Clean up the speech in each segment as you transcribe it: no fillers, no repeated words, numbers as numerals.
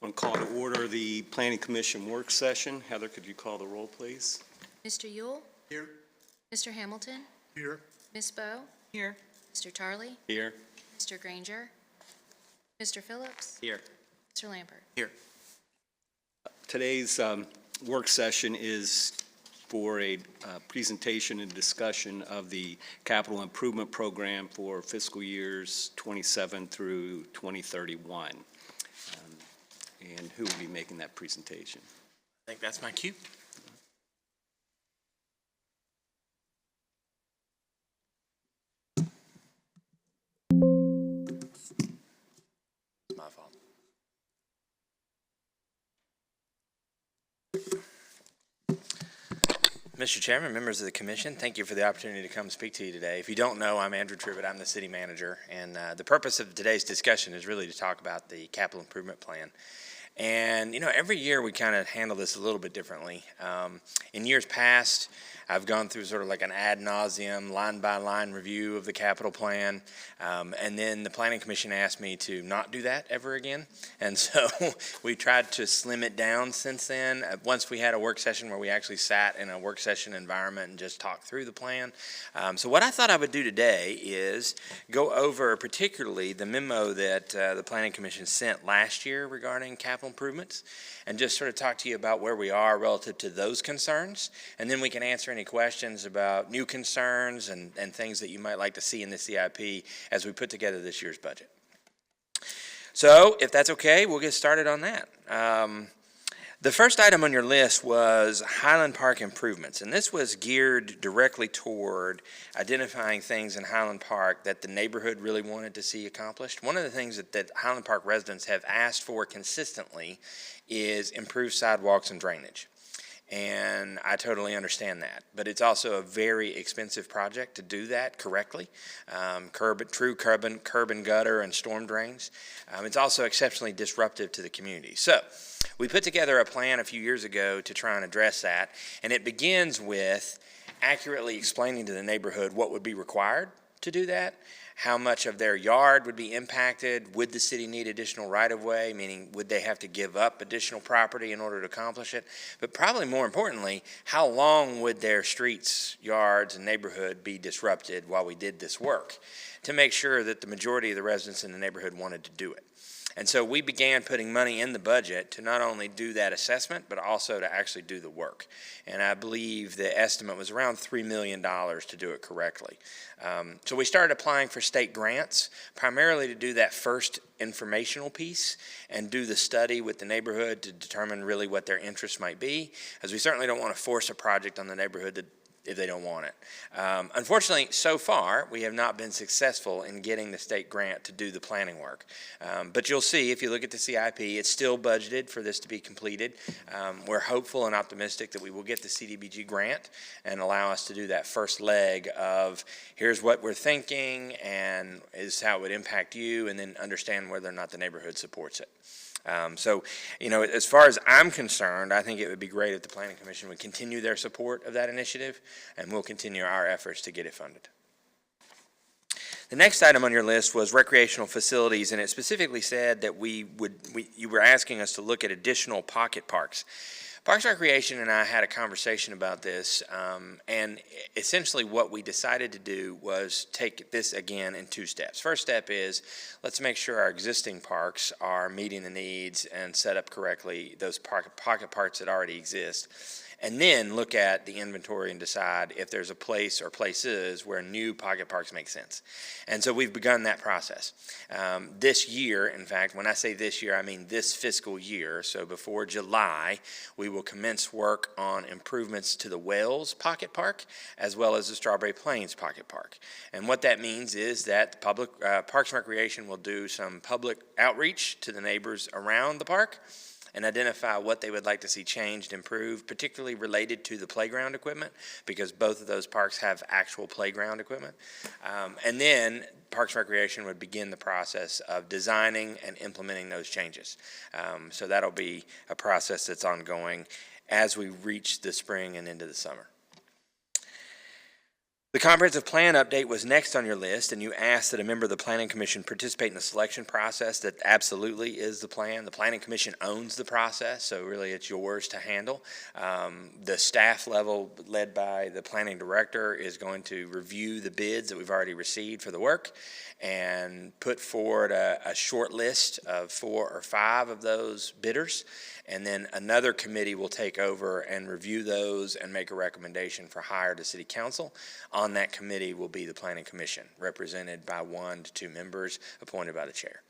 Want to call to order the Planning Commission work session. Heather, could you call the roll, please? Mr. Yule? Here. Mr. Hamilton? Here. Ms. Bowe? Here. Mr. Tarley? Here. Mr. Granger? Mr. Phillips? Here. Mr. Lampert? Here. Today's work session is for a presentation and discussion of the capital improvement program for fiscal years 27 through 2031. And who will be making that presentation? I think that's my cue. It's my fault. Mr. Chairman, members of the Commission, thank you for the opportunity to come speak to you today. If you don't know, I'm Andrew Tribbitt. I'm the City Manager, and the purpose of today's discussion is really to talk about the capital improvement plan. And, you know, every year we kind of handle this a little bit differently. In years past, I've gone through sort of like an ad nauseum, line-by-line review of the capital plan, and then the Planning Commission asked me to not do that ever again. And so we tried to slim it down since then. Once we had a work session where we actually sat in a work session environment and just talked through the plan. So what I thought I would do today is go over particularly the memo that the Planning Commission sent last year regarding capital improvements, and just sort of talk to you about where we are relative to those concerns, and then we can answer any questions about new concerns and things that you might like to see in the CIP as we put together this year's budget. So if that's okay, we'll get started on that. The first item on your list was Highland Park improvements, and this was geared directly toward identifying things in Highland Park that the neighborhood really wanted to see accomplished. One of the things that Highland Park residents have asked for consistently is improved sidewalks and drainage. And I totally understand that, but it's also a very expensive project to do that correctly. True curb and gutter and storm drains. It's also exceptionally disruptive to the community. So we put together a plan a few years ago to try and address that, and it begins with accurately explaining to the neighborhood what would be required to do that, how much of their yard would be impacted, would the city need additional right-of-way, meaning would they have to give up additional property in order to accomplish it, but probably more importantly, how long would their streets, yards, and neighborhood be disrupted while we did this work to make sure that the majority of the residents in the neighborhood wanted to do it. And so we began putting money in the budget to not only do that assessment, but also to actually do the work. And I believe the estimate was around $3 million to do it correctly. So we started applying for state grants, primarily to do that first informational piece and do the study with the neighborhood to determine really what their interests might be, as we certainly don't want to force a project on the neighborhood if they don't want it. Unfortunately, so far, we have not been successful in getting the state grant to do the planning work. But you'll see, if you look at the CIP, it's still budgeted for this to be completed. We're hopeful and optimistic that we will get the CDBG grant and allow us to do that first leg of here's what we're thinking and is how it would impact you, and then understand whether or not the neighborhood supports it. So, you know, as far as I'm concerned, I think it would be great if the Planning Commission would continue their support of that initiative, and we'll continue our efforts to get it funded. The next item on your list was recreational facilities, and it specifically said that you were asking us to look at additional pocket parks. Parks and Recreation and I had a conversation about this, and essentially what we decided to do was take this again in two steps. First step is let's make sure our existing parks are meeting the needs and set up correctly, those pocket parks that already exist. And then look at the inventory and decide if there's a place or places where new pocket parks make sense. And so we've begun that process. This year, in fact, when I say this year, I mean this fiscal year. So before July, we will commence work on improvements to the Wells Pocket Park as well as the Strawberry Plains Pocket Park. And what that means is that the public Parks and Recreation will do some public outreach to the neighbors around the park and identify what they would like to see changed, improved, particularly related to the playground equipment, because both of those parks have actual playground equipment. And then Parks and Recreation would begin the process of designing and implementing those changes. So that'll be a process that's ongoing as we reach the spring and into the summer. The comprehensive plan update was next on your list, and you asked that a member of the Planning Commission participate in the selection process. That absolutely is the plan. The Planning Commission owns the process, so really it's yours to handle. The staff level, led by the Planning Director, is going to review the bids that we've already received for the work and put forward a short list of 4 or 5 of those bidders. And then another committee will take over and review those and make a recommendation for hire to City Council. On that committee will be the Planning Commission, represented by 1 to 2 members appointed by the chair.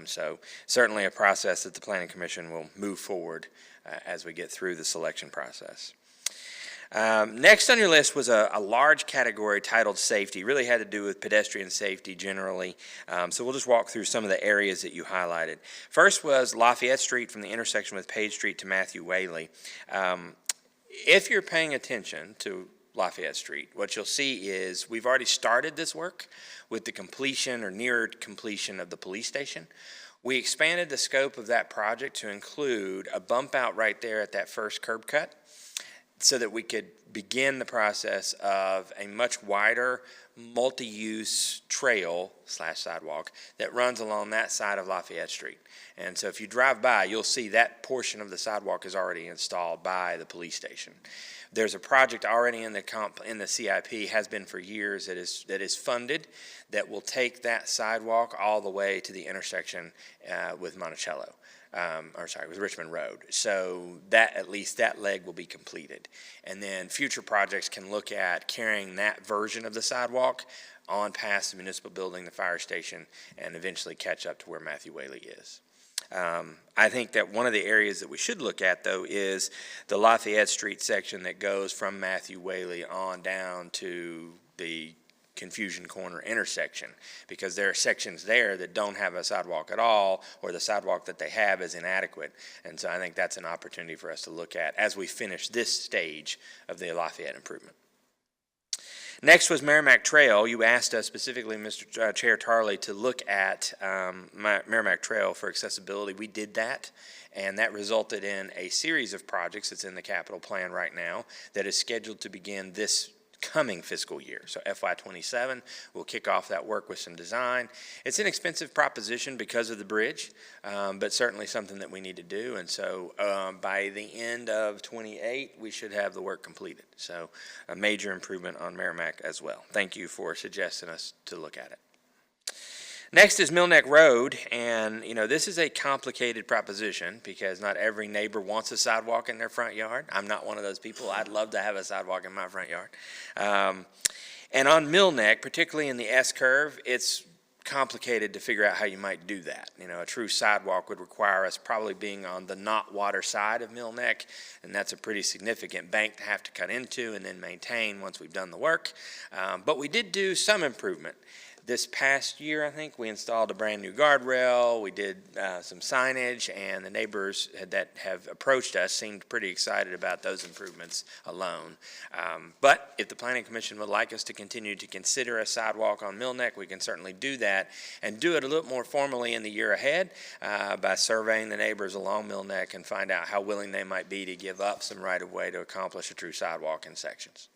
So certainly a process that the Planning Commission will move forward as we get through the selection process. Next on your list was a large category titled safety. Really had to do with pedestrian safety generally. So we'll just walk through some of the areas that you highlighted. First was Lafayette Street from the intersection with Page Street to Matthew Whaley. If you're paying attention to Lafayette Street, what you'll see is we've already started this work with the completion or near completion of the police station. We expanded the scope of that project to include a bump out right there at that first curb cut, so that we could begin the process of a much wider multi-use trail / sidewalk that runs along that side of Lafayette Street. And so if you drive by, you'll see that portion of the sidewalk is already installed by the police station. There's a project already in the CIP, has been for years, that is funded, that will take that sidewalk all the way to the intersection with Monticello. With Richmond Road. So that, at least that leg will be completed. And then future projects can look at carrying that version of the sidewalk on past the municipal building, the fire station, and eventually catch up to where Matthew Whaley is. I think that one of the areas that we should look at, though, is the Lafayette Street section that goes from Matthew Whaley on down to the Confusion Corner intersection, because there are sections there that don't have a sidewalk at all, or the sidewalk that they have is inadequate. And so I think that's an opportunity for us to look at as we finish this stage of the Lafayette improvement. Next was Merrimack Trail. You asked us specifically, Mr. Chair Tarley, to look at Merrimack Trail for accessibility. We did that, and that resulted in a series of projects that's in the capital plan right now that is scheduled to begin this coming fiscal year. So FY27, we'll kick off that work with some design. It's an expensive proposition because of the bridge, but certainly something that we need to do. And so by the end of 28, we should have the work completed. So a major improvement on Merrimack as well. Thank you for suggesting us to look at it. Next is Mill Neck Road, and this is a complicated proposition because not every neighbor wants a sidewalk in their front yard. I'm not one of those people. I'd love to have a sidewalk in my front yard. And on Mill Neck, particularly in the S-curve, it's complicated to figure out how you might do that. A true sidewalk would require us probably being on the not water side of Mill Neck, and that's a pretty significant bank to have to cut into and then maintain once we've done the work. But we did do some improvement. This past year, I think, we installed a brand new guardrail, we did some signage, and the neighbors that have approached us seemed pretty excited about those improvements alone. But if the Planning Commission would like us to continue to consider a sidewalk on Mill Neck, we can certainly do that, and do it a little more formally in the year ahead by surveying the neighbors along Mill Neck and find out how willing they might be to give up some right-of-way to accomplish a true sidewalk in sections.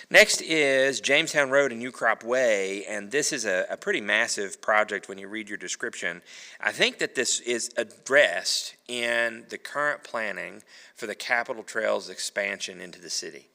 Next is Jamestown Road and Ucrop Way, and this is a pretty massive project when you read your description. I think that this is addressed in the current planning for the Capitol Trails expansion into the city.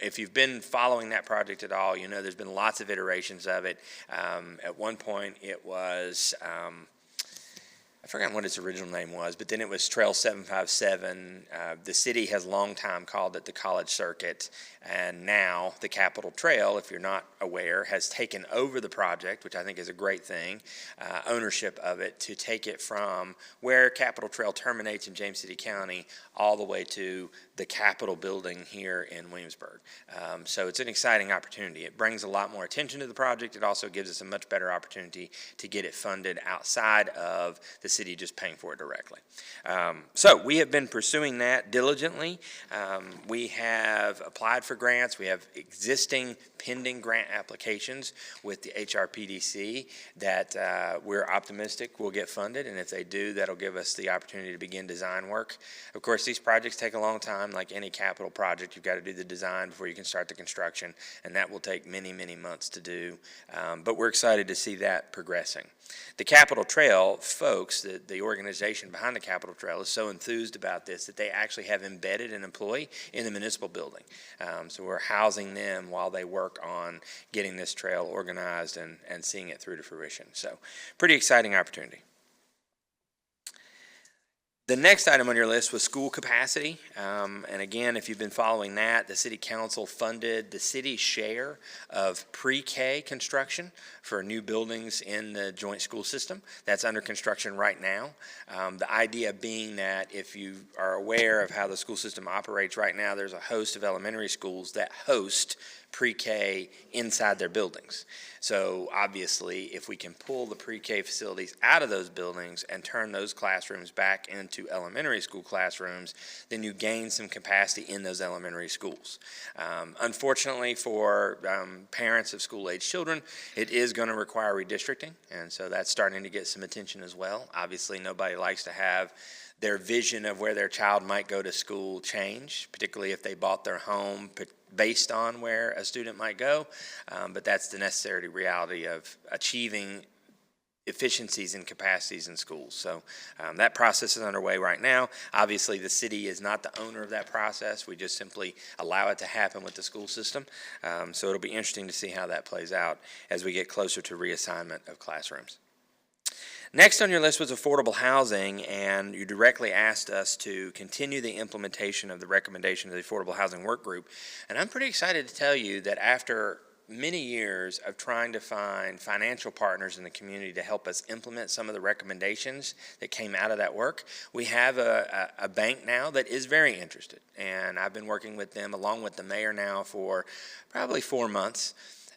If you've been following that project at all, there's been lots of iterations of it. At one point it was I forgot what its original name was, but then it was Trail 757. The city has long time called it the College Circuit, and now the Capitol Trail, if you're not aware, has taken over the project, which I think is a great thing, ownership of it, to take it from where Capitol Trail terminates in James City County all the way to the Capitol building here in Williamsburg. So it's an exciting opportunity. It brings a lot more attention to the project. It also gives us a much better opportunity to get it funded outside of the city just paying for it directly. So we have been pursuing that diligently. We have applied for grants. We have existing pending grant applications with the HRPDC that we're optimistic will get funded, and if they do, that'll give us the opportunity to begin design work. Of course, these projects take a long time. Like any capital project, you've got to do the design before you can start the construction, and that will take many, many months to do. But we're excited to see that progressing. The Capitol Trail folks, the organization behind the Capitol Trail, is so enthused about this that they actually have embedded an employee in the municipal building. So we're housing them while they work on getting this trail organized and seeing it through to fruition. So pretty exciting opportunity. The next item on your list was school capacity. And again, if you've been following that, the City Council funded the city's share of pre-K construction for new buildings in the joint school system. That's under construction right now. The idea being that if you are aware of how the school system operates right now, there's a host of elementary schools that host pre-K inside their buildings. So obviously, if we can pull the pre-K facilities out of those buildings and turn those classrooms back into elementary school classrooms, then you gain some capacity in those elementary schools. Unfortunately for parents of school-age children, it is going to require redistricting, and so that's starting to get some attention as well. Obviously, nobody likes to have their vision of where their child might go to school change, particularly if they bought their home based on where a student might go, but that's the necessary reality of achieving efficiencies and capacities in schools. So that process is underway right now. Obviously, the city is not the owner of that process. We just simply allow it to happen with the school system. So it'll be interesting to see how that plays out as we get closer to reassignment of classrooms. Next on your list was affordable housing, and you directly asked us to continue the implementation of the recommendation of the Affordable Housing Work Group. And I'm pretty excited to tell you that after many years of trying to find financial partners in the community to help us implement some of the recommendations that came out of that work, we have a bank now that is very interested. And I've been working with them along with the mayor now for probably 4 months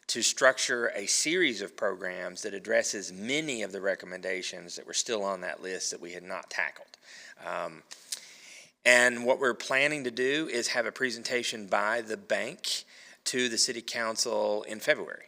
to structure a series of programs that addresses many of the recommendations that were still on that list that we had not tackled. And what we're planning to do is have a presentation by the bank to the City Council in February.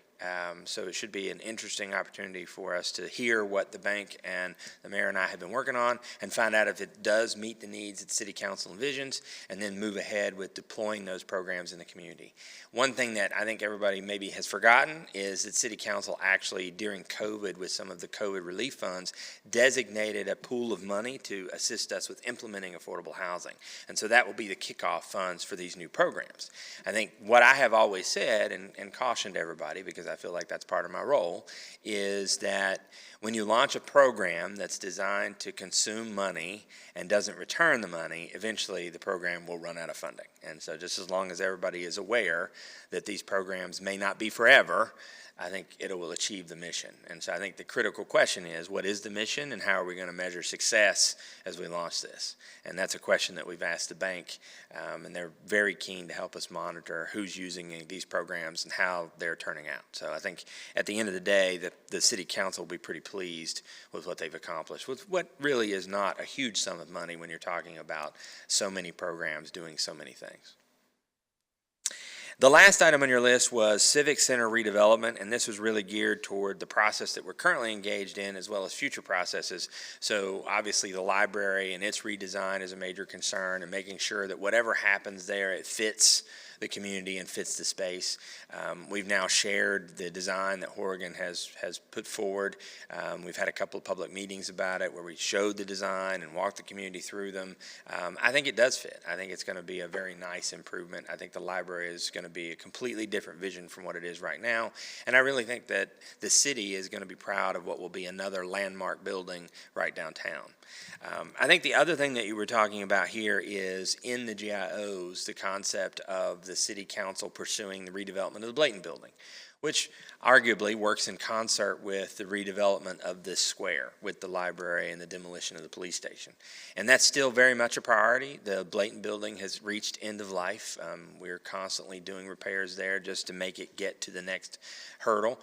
So it should be an interesting opportunity for us to hear what the bank and the mayor and I have been working on and find out if it does meet the needs that the City Council envisions, and then move ahead with deploying those programs in the community. One thing that I think everybody maybe has forgotten is that City Council actually, during COVID, with some of the COVID relief funds, designated a pool of money to assist us with implementing affordable housing. And so that will be the kickoff funds for these new programs. I think what I have always said and cautioned everybody, because I feel like that's part of my role, is that when you launch a program that's designed to consume money and doesn't return the money, eventually the program will run out of funding. And so just as long as everybody is aware that these programs may not be forever, I think it will achieve the mission. And so I think the critical question is, what is the mission and how are we going to measure success as we launch this? And that's a question that we've asked the bank, and they're very keen to help us monitor who's using these programs and how they're turning out. So I think at the end of the day, the City Council will be pretty pleased with what they've accomplished, with what really is not a huge sum of money when you're talking about so many programs doing so many things. The last item on your list was Civic Center redevelopment, and this was really geared toward the process that we're currently engaged in as well as future processes. So obviously the library and its redesign is a major concern, and making sure that whatever happens there, it fits the community and fits the space. We've now shared the design that Horrigan has put forward. We've had a couple of public meetings about it where we showed the design and walked the community through them. I think it does fit. I think it's going to be a very nice improvement. I think the library is going to be a completely different vision from what it is right now. And I really think that the city is going to be proud of what will be another landmark building right downtown. I think the other thing that you were talking about here is in the GIOs, the concept of the City Council pursuing the redevelopment of the Blayton Building. which arguably works in concert with the redevelopment of this square, with the library and the demolition of the police station. And that's still very much a priority. The Blayton building has reached end of life. We're constantly doing repairs there just to make it get to the next hurdle.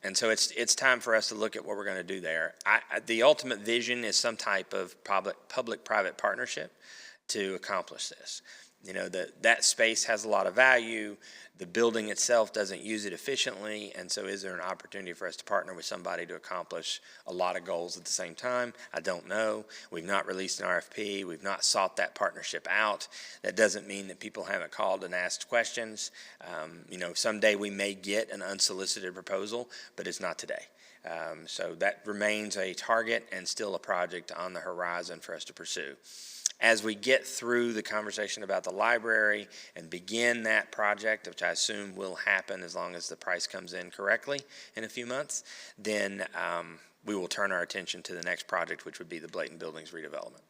And so it's time for us to look at what we're going to do there. The ultimate vision is some type of public-private partnership to accomplish this. You know, that space has a lot of value. The building itself doesn't use it efficiently, and so is there an opportunity for us to partner with somebody to accomplish a lot of goals at the same time? I don't know. We've not released an RFP. We've not sought that partnership out. That doesn't mean that people haven't called and asked questions. You know, someday we may get an unsolicited proposal, but it's not today. So that remains a target and still a project on the horizon for us to pursue. As we get through the conversation about the library and begin that project, which I assume will happen as long as the price comes in correctly in a few months, then we will turn our attention to the next project, which would be the Blayton Buildings redevelopment.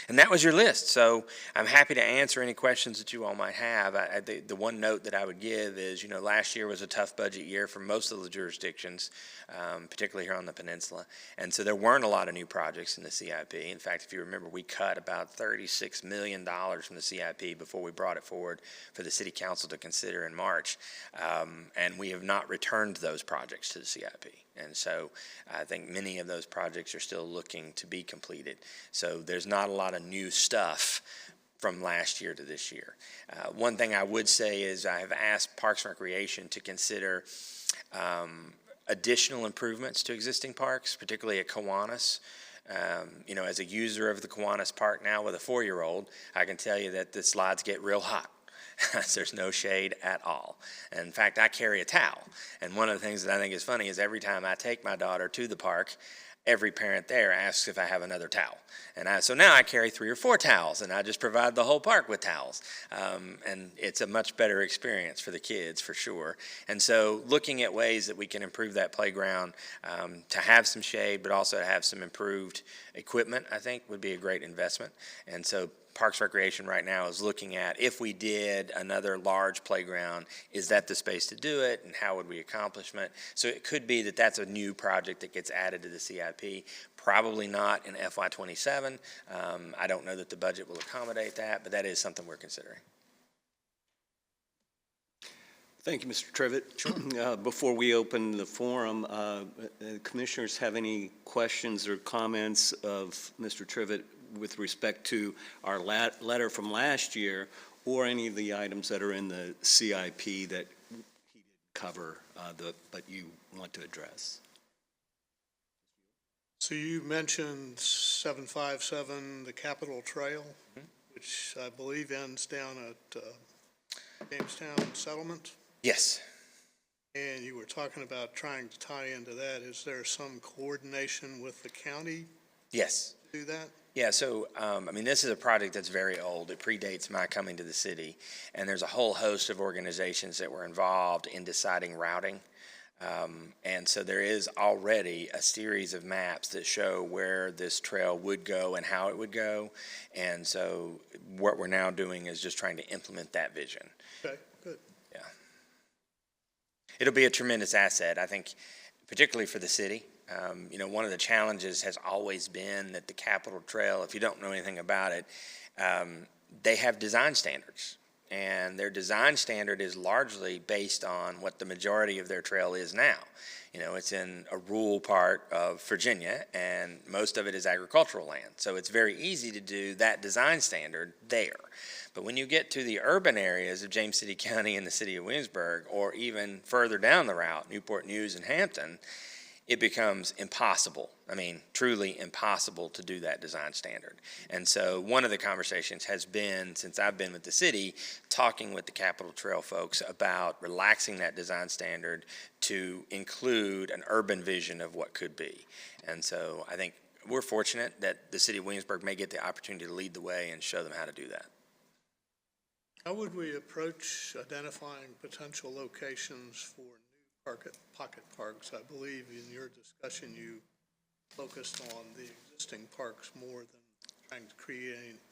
And that was your list. So I'm happy to answer any questions that you all might have. The one note that I would give is, you know, last year was a tough budget year for most of the jurisdictions, particularly here on the peninsula. And so there weren't a lot of new projects in the CIP. In fact, if you remember, we cut about $36 million from the CIP before we brought it forward for the City Council to consider in March. And we have not returned those projects to the CIP. And so I think many of those projects are still looking to be completed. So there's not a lot of new stuff from last year to this year. One thing I would say is I have asked Parks and Recreation to consider additional improvements to existing parks, particularly at Kiwanis. You know, as a user of the Kiwanis Park now with a 4-year-old, I can tell you that the slides get real hot. There's no shade at all. And in fact, I carry a towel. And one of the things that I think is funny is every time I take my daughter to the park, every parent there asks if I have another towel. And so now I carry 3 or 4 towels, and I just provide the whole park with towels. And it's a much better experience for the kids, for sure. And so looking at ways that we can improve that playground to have some shade, but also to have some improved equipment, I think would be a great investment. And so Parks Recreation right now is looking at, if we did another large playground, is that the space to do it, and how would we accomplish it? So it could be that that's a new project that gets added to the CIP. Probably not in FY27. I don't know that the budget will accommodate that, but that is something we're considering. Thank you, Mr. Trivett. Sure. Before we open the forum, commissioners have any questions or comments of Mr. Trivett with respect to our letter from last year, or any of the items that are in the CIP that he didn't cover, but you want to address? So you mentioned 757, the Capitol Trail, which I believe ends down at Jamestown Settlement. Yes. And you were talking about trying to tie into that. Is there some coordination with the county? Yes. To do that? Yeah, so, I mean, this is a project that's very old. It predates my coming to the city, and there's a whole host of organizations that were involved in deciding routing. And so there is already a series of maps that show where this trail would go and how it would go. And so what we're now doing is just trying to implement that vision. Okay, good. Yeah. It'll be a tremendous asset, I think, particularly for the city. You know, one of the challenges has always been that the Capitol Trail, if you don't know anything about it, they have design standards. And their design standard is largely based on what the majority of their trail is now. You know, it's in a rural part of Virginia, and most of it is agricultural land. So it's very easy to do that design standard there. But when you get to the urban areas of James City County and the city of Williamsburg, or even further down the route, Newport News and Hampton, it becomes impossible. I mean, truly impossible to do that design standard. And so one of the conversations has been, since I've been with the city, talking with the Capitol Trail folks about relaxing that design standard to include an urban vision of what could be. And so I think we're fortunate that the city of Williamsburg may get the opportunity to lead the way and show them how to do that. How would we approach identifying potential locations for pocket parks? I believe in your discussion you focused on the existing parks more than trying to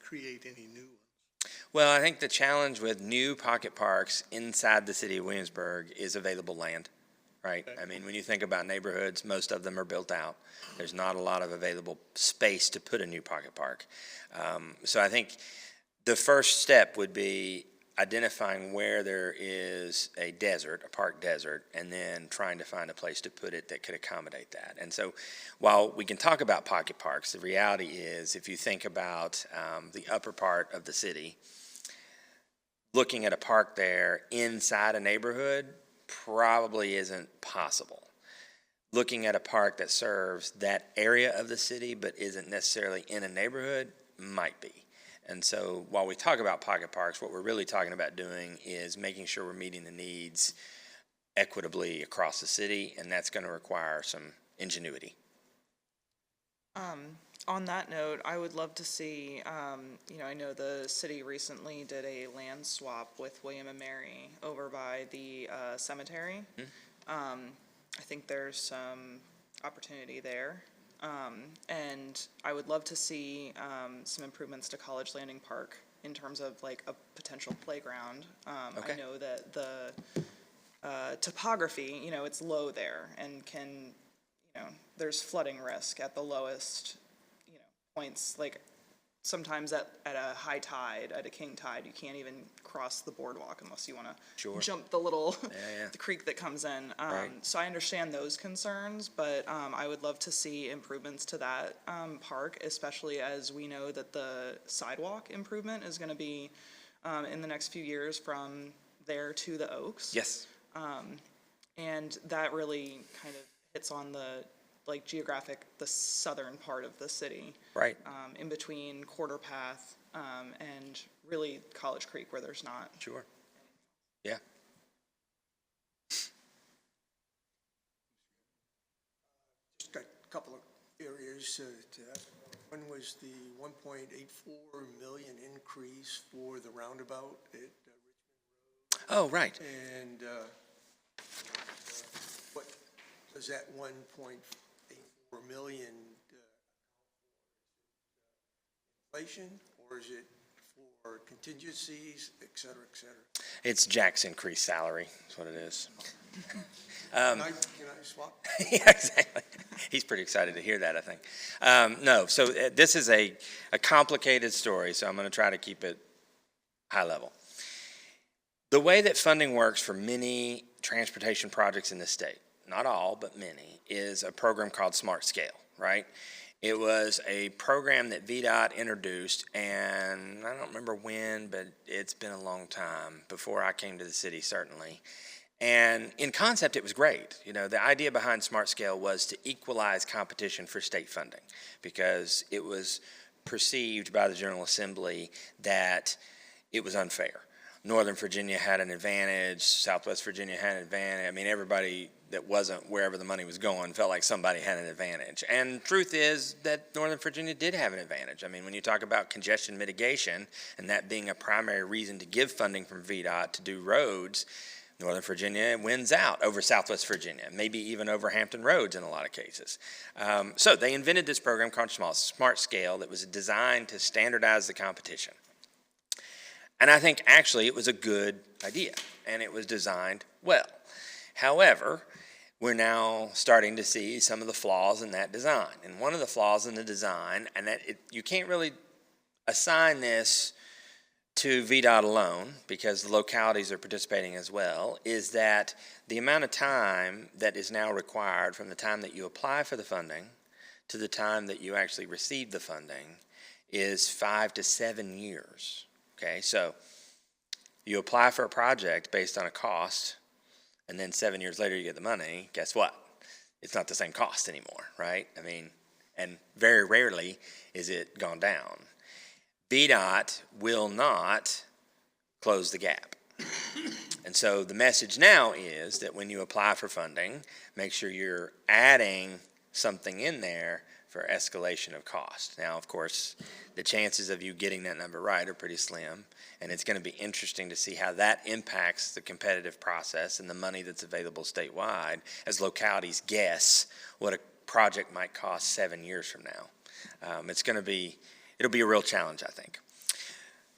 create any new ones. Well, I think the challenge with new pocket parks inside the city of Williamsburg is available land, right? Okay. I mean, when you think about neighborhoods, most of them are built out. There's not a lot of available space to put a new pocket park. So I think the first step would be identifying where there is a desert, a park desert, and then trying to find a place to put it that could accommodate that. And so while we can talk about pocket parks, the reality is if you think about the upper part of the city, looking at a park there inside a neighborhood probably isn't possible. Looking at a park that serves that area of the city but isn't necessarily in a neighborhood might be. And so while we talk about pocket parks, what we're really talking about doing is making sure we're meeting the needs equitably across the city, and that's going to require some ingenuity. On that note, I would love to see, I know the city recently did a land swap with William and Mary over by the cemetery. I think there's some opportunity there. And I would love to see some improvements to College Landing Park in terms of like a potential playground. Okay. I know that the topography, it's low there and can, there's flooding risk at the lowest, points. Like sometimes at a high tide, at a king tide, you can't even cross the boardwalk unless you want to Sure. jump the little Yeah. the creek that comes in. Right. So I understand those concerns, but I would love to see improvements to that park, especially as we know that the sidewalk improvement is going to be in the next few years from there to the Oaks. Yes. And that really kind of hits on the the southern part of the city. Right. In between Quarter Path and really College Creek where there's not. Sure. Yeah. Just got a couple of areas to ask. One was the 1.84 million increase for the roundabout at Oh, right. and what does that 1.84 million inflation, or is it for contingencies, et cetera, et cetera? It's Jack's increased salary, is what it is. Can I swap? Yeah, exactly. He's pretty excited to hear that, I think. No, so this is a complicated story, so I'm going to try to keep it high level. The way that funding works for many transportation projects in the state, not all, but many, is a program called Smart Scale, right? It was a program that VDOT introduced, and I don't remember when, but it's been a long time, before I came to the city, certainly. And in concept, it was great. The idea behind Smart Scale was to equalize competition for state funding, because it was perceived by the General Assembly that it was unfair. Northern Virginia had an advantage, Southwest Virginia had an advantage. I mean, everybody that wasn't wherever the money was going felt like somebody had an advantage. And truth is that Northern Virginia did have an advantage. I mean, when you talk about congestion mitigation and that being a primary reason to give funding from VDOT to do roads, Northern Virginia wins out over Southwest Virginia, maybe even over Hampton Roads in a lot of cases. So they invented this program called Smart Scale that was designed to standardize the competition. And I think actually it was a good idea, and it was designed well. However, we're now starting to see some of the flaws in that design. And one of the flaws in the design, and that you can't really assign this to VDOT alone, because the localities are participating as well, is that the amount of time that is now required from the time that you apply for the funding to the time that you actually receive the funding is 5 to 7 years. Okay, so you apply for a project based on a cost, and then 7 years later you get the money. Guess what? It's not the same cost anymore, right? I mean, and very rarely is it gone down. VDOT will not close the gap. And so the message now is that when you apply for funding, make sure you're adding something in there for escalation of cost. Now, of course, the chances of you getting that number right are pretty slim, and it's going to be interesting to see how that impacts the competitive process and the money that's available statewide as localities guess what a project might cost 7 years from now. It'll be a real challenge, I think.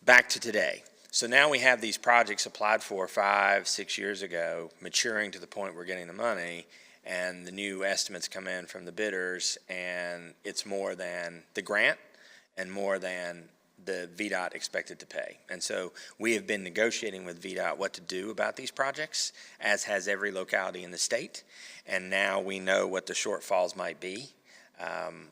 back to today. So now we have these projects applied for 5, 6 years ago, maturing to the point we're getting the money, and the new estimates come in from the bidders, and it's more than the grant and more than the VDOT expected to pay. And so we have been negotiating with VDOT what to do about these projects, as has every locality in the state. And now we know what the shortfalls might be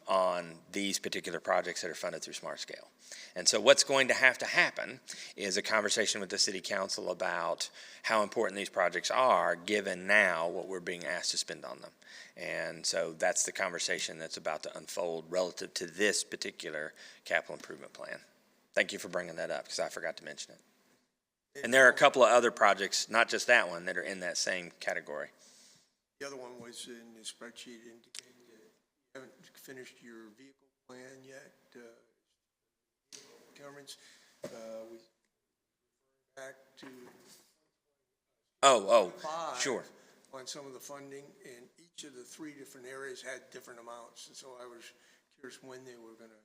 on these particular projects that are funded through Smart Scale. And so what's going to happen is a conversation with the city council about how important these projects are, given now what we're being asked to spend on them. And so that's the conversation that's about to unfold relative to this particular capital improvement plan. Thank you for bringing that up, because I forgot to mention it. And there are a couple of other projects, not just that one, that are in that same category. The other one was in the spreadsheet indicating that you haven't finished your vehicle plan yet, governments, we back to Oh, five sure. on some of the funding, and each of the 3 different areas had different amounts, and so I was curious when they were going to.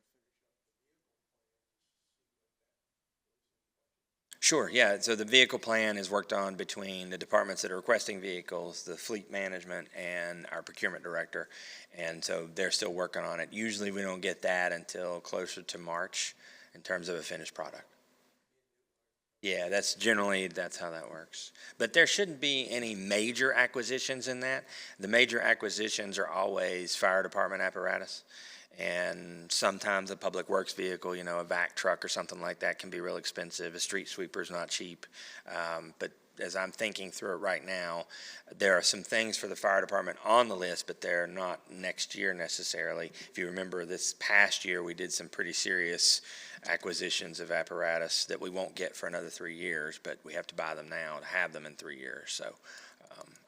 Sure, yeah. So the vehicle plan is worked on between the departments that are requesting vehicles, the fleet management, and our procurement director. And so they're still working on it. Usually we don't get that until closer to March in terms of a finished product. Yeah, that's how that works. But there shouldn't be any major acquisitions in that. The major acquisitions are always fire department apparatus. And sometimes a public works vehicle, a vac truck or something like that can be real expensive. A street sweeper is not cheap. But as I'm thinking through it right now, there are some things for the fire department on the list, but they're not next year necessarily. If you remember, this past year we did some pretty serious acquisitions of apparatus that we won't get for another 3 years, but we have to buy them now to have them in 3 years. So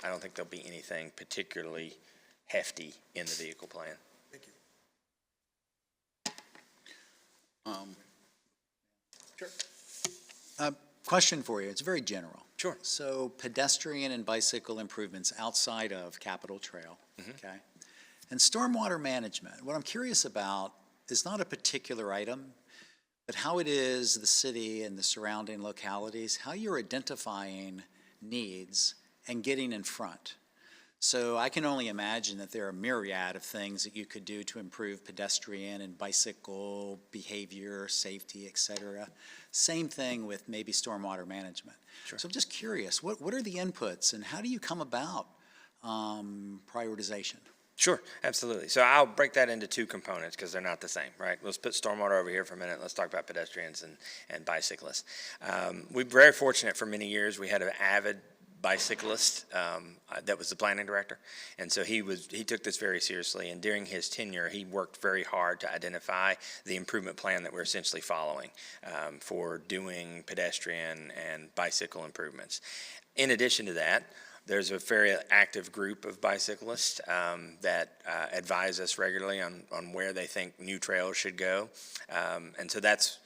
I don't think there'll be anything particularly hefty in the vehicle plan. Sure. Question for you. It's very general. Sure. So pedestrian and bicycle improvements outside of Capitol Trail, okay? And stormwater management. What I'm curious about is not a particular item, but how it is the city and the surrounding localities, how you're identifying needs and getting in front. So I can only imagine that there are a myriad of things that you could do to improve pedestrian and bicycle behavior, safety, et cetera. Same thing with maybe stormwater management. Sure. So I'm just curious, what are the inputs and how do you come about prioritization? Sure, absolutely. So I'll break that into 2 components because they're not the same, right? Let's put stormwater over here for a minute. Let's talk about pedestrians and bicyclists. We're very fortunate for many years. We had an avid bicyclist that was the planning director, and so he took this very seriously, and during his tenure he worked very hard to identify the improvement plan that we're essentially following for doing pedestrian and bicycle improvements. In addition to that, there's a very active group of bicyclists that advise us regularly on where they think new trails should go, and so that's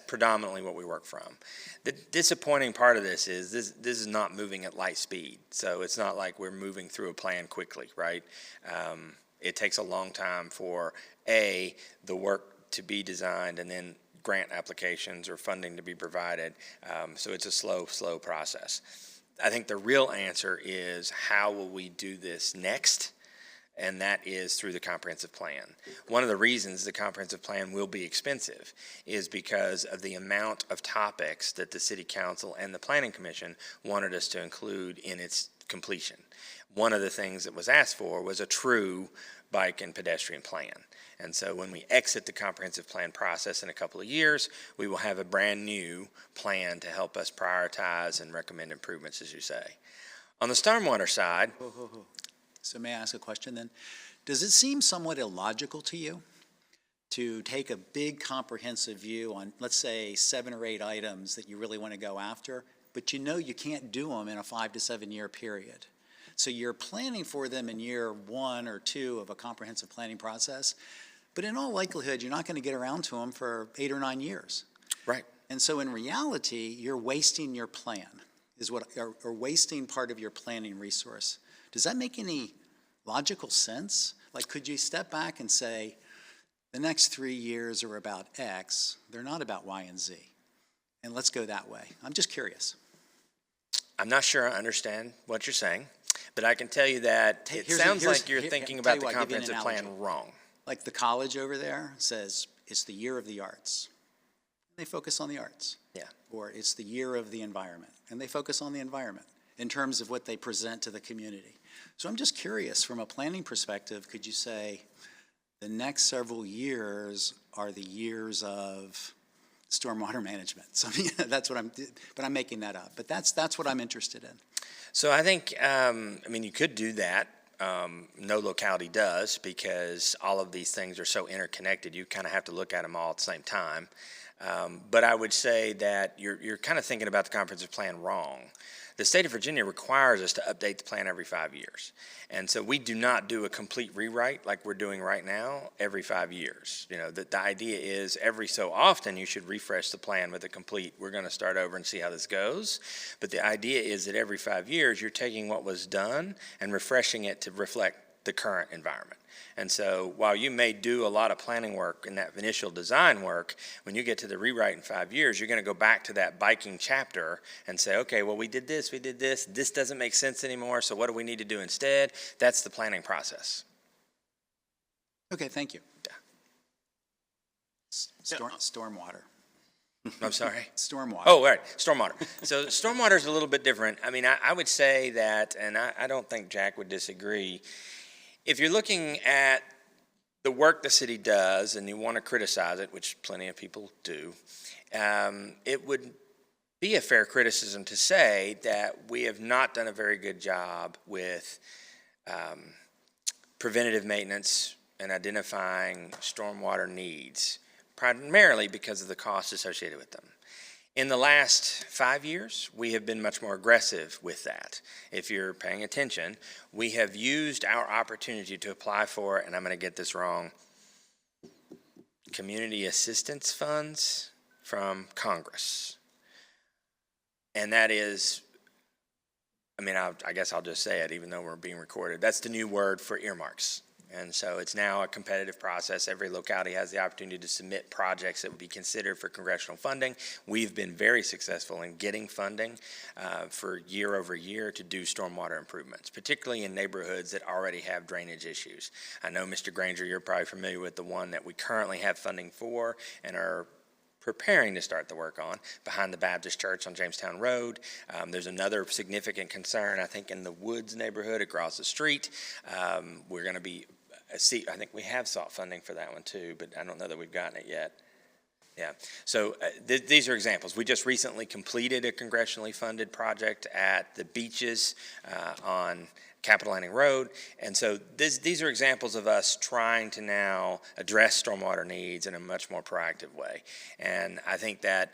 predominantly what we work from. The disappointing part of this is this is not moving at light speed, so it's not like we're moving through a plan quickly, right? It takes a long time for the work to be designed and then grant applications or funding to be provided, so it's a slow process. I think the real answer is how will we do this next? And that is through the comprehensive plan. One of the reasons the comprehensive plan will be expensive is because of the amount of topics that the City Council and the Planning Commission wanted us to include in its completion. One of the things that was asked for was a true bike and pedestrian plan. And so when we exit the comprehensive plan process in a couple of years, we will have a brand new plan to help us prioritize and recommend improvements, as you say. On the stormwater side. So may I ask a question then? Does it seem somewhat illogical to you to take a big comprehensive view on, let's say, 7 or 8 items that you really want to go after, but you know you can't do them in a 5 to 7 year period? So you're planning for them in year 1 or 2 of a comprehensive planning process, but in all likelihood, you're not going to get around to them for 8 or 9 years. Right. And so in reality, you're wasting your plan, or wasting part of your planning resource. Does that make any logical sense? Like, could you step back and say, the next 3 years are about X, they're not about Y and Z? and let's go that way. I'm just curious. I'm not sure I understand what you're saying, but I can tell you that it sounds like you're thinking about the comprehensive plan wrong. Like the college over there says, it's the year of the arts. They focus on the arts. Yeah. Or it's the year of the environment, and they focus on the environment in terms of what they present to the community. So I'm just curious, from a planning perspective, could you say the next several years are the years of stormwater management? So I mean, that's what but I'm making that up. But that's what I'm interested in. So I think, I mean, you could do that. No locality does, because all of these things are so interconnected. You kind of have to look at them all at the same time. But I would say that you're kind of thinking about the comprehensive plan wrong. The state of Virginia requires us to update the plan every 5 years. And so we do not do a complete rewrite like we're doing right now every 5 years. You know, the idea is every so often you should refresh the plan with a complete, we're going to start over and see how this goes. But the idea is that every 5 years you're taking what was done and refreshing it to reflect the current environment. And so while you may do a lot of planning work in that initial design work, when you get to the rewrite in 5 years, you're going to go back to that biking chapter and say, okay, well, we did this, this doesn't make sense anymore, so what do we need to do instead? That's the planning process. Okay, thank you. Yeah. Stormwater. I'm sorry? Stormwater. Oh, right, stormwater. So stormwater is a little bit different. I mean, I would say that, and I don't think Jack would disagree, if you're looking at the work the city does and you want to criticize it, which plenty of people do, it would be a fair criticism to say that we have not done a very good job with preventative maintenance and identifying stormwater needs, primarily because of the costs associated with them. In the last 5 years, we have been much more aggressive with that. If you're paying attention, we have used our opportunity to apply for, and I'm going to get this wrong, community assistance funds from Congress. And that is, I mean, I guess I'll just say it even though we're being recorded. That's the new word for earmarks. And so it's now a competitive process. Every locality has the opportunity to submit projects that would be considered for congressional funding. We've been very successful in getting funding for year over year to do stormwater improvements, particularly in neighborhoods that already have drainage issues. I know, Mr. Granger, you're probably familiar with the one that we currently have funding for and are preparing to start the work on behind the Baptist Church on Jamestown Road. There's another significant concern, I think, in the Woods neighborhood across the street. We're going to be I think we have sought funding for that one too, but I don't know that we've gotten it yet. Yeah, so these are examples. We just recently completed a congressionally funded project at the beaches on Capitol Landing Road, and so these are examples of us trying to now address stormwater needs in a much more proactive way. And I think that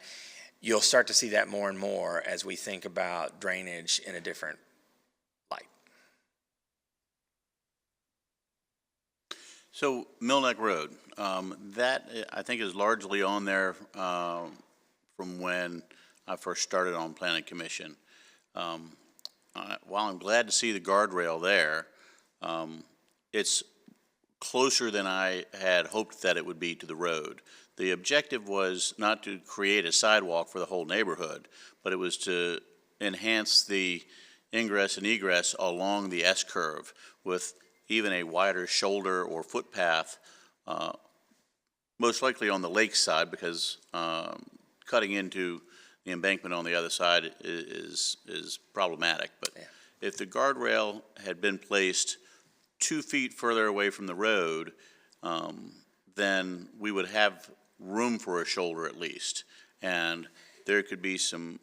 you'll start to see that more and more as we think about drainage in a different light. So Mill Neck Road, that I think is largely on there from when I first started on Planning Commission. While I'm glad to see the guardrail there, it's closer than I had hoped that it would be to the road. The objective was not to create a sidewalk for the whole neighborhood, but it was to enhance the ingress and egress along the S-curve with even a wider shoulder or footpath, most likely on the lake side, because cutting into the embankment on the other side is problematic. But if the guardrail had been placed 2 feet further away from the road, then we would have room for a shoulder at least. And there could be some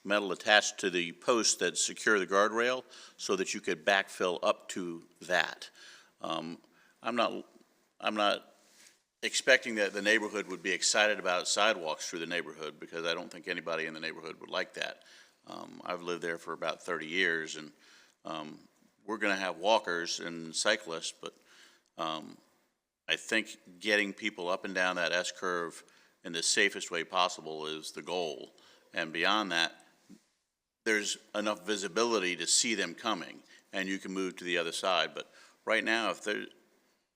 metal attached to the posts that secure the guardrail so that you could backfill up to that. I'm not expecting that the neighborhood would be excited about sidewalks through the neighborhood, because I don't think anybody in the neighborhood would like that. I've lived there for about 30 years, and we're going to have walkers and cyclists, but I think getting people up and down that S-curve in the safest way possible is the goal. And beyond that, there's enough visibility to see them coming, and you can move to the other side. But right now,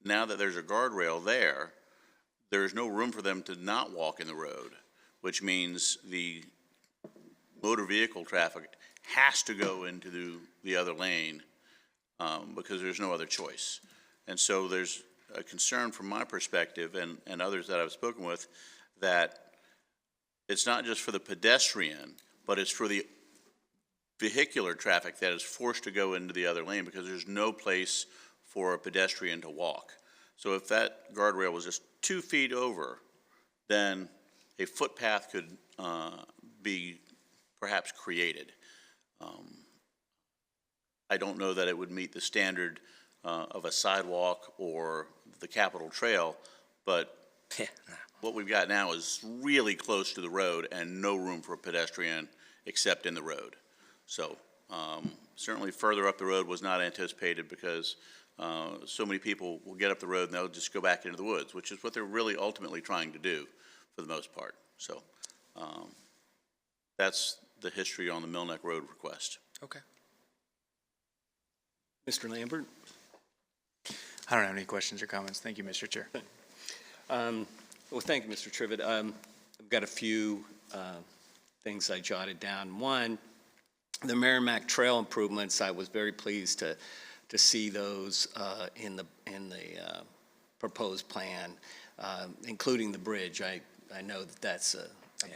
now that there's a guardrail there, there's no room for them to not walk in the road. which means the motor vehicle traffic has to go into the other lane because there's no other choice. And so there's a concern from my perspective and others that I've spoken with that it's not just for the pedestrian, but it's for the vehicular traffic that is forced to go into the other lane because there's no place for a pedestrian to walk. So if that guardrail was just 2 feet over, then a footpath could be perhaps created. I don't know that it would meet the standard of a sidewalk or the Capitol Trail, but what we've got now is really close to the road and no room for a pedestrian except in the road. So certainly further up the road was not anticipated because so many people will get up the road and they'll just go back into the woods, which is what they're really ultimately trying to do for the most part. So that's the history on the Mill Neck Road request. Okay. Mr. Lambert? I don't have any questions or comments. Thank you, Mr. Chair. Well, thank you, Mr. Trivett. I've got a few things I jotted down. One, the Merrimack Trail improvements, I was very pleased to see those in the proposed plan, including the bridge. I know that that's a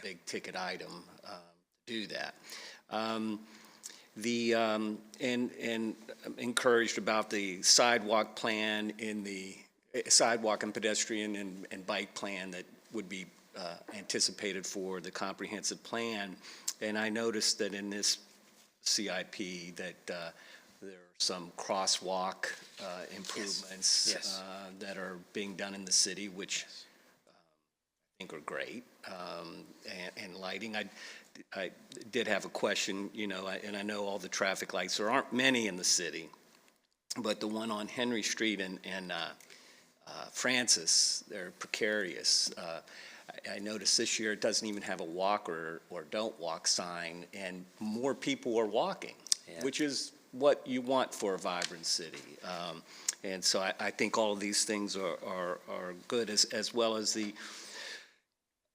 big ticket item to do that. And I'm encouraged about the sidewalk plan in the sidewalk and pedestrian and bike plan that would be anticipated for the comprehensive plan. And I noticed that in this CIP that there are some crosswalk improvements Yes. that are being done in the city, which I think are great, and lighting. I did have a question, and I know all the traffic lights, there aren't many in the city, but the one on Henry Street and Francis, they're precarious. I noticed this year it doesn't even have a walk or don't walk sign, and more people are walking, which is what you want for a vibrant city. And so I think all of these things are good, as well as the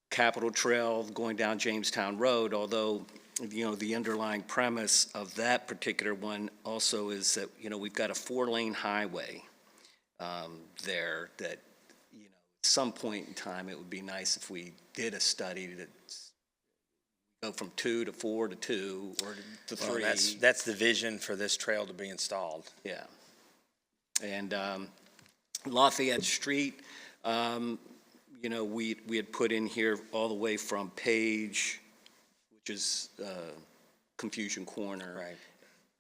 Capitol Trail going down Jamestown Road, although, the underlying premise of that particular one also is that, we've got a 4-lane highway there that, at some point in time, it would be nice if we did a study that go from 2 to 4 to 2 or to 3. Well, that's the vision for this trail to be installed. Yeah. And Lafayette Street, we had put in here all the way from Page, which is Confusion Corner, Right.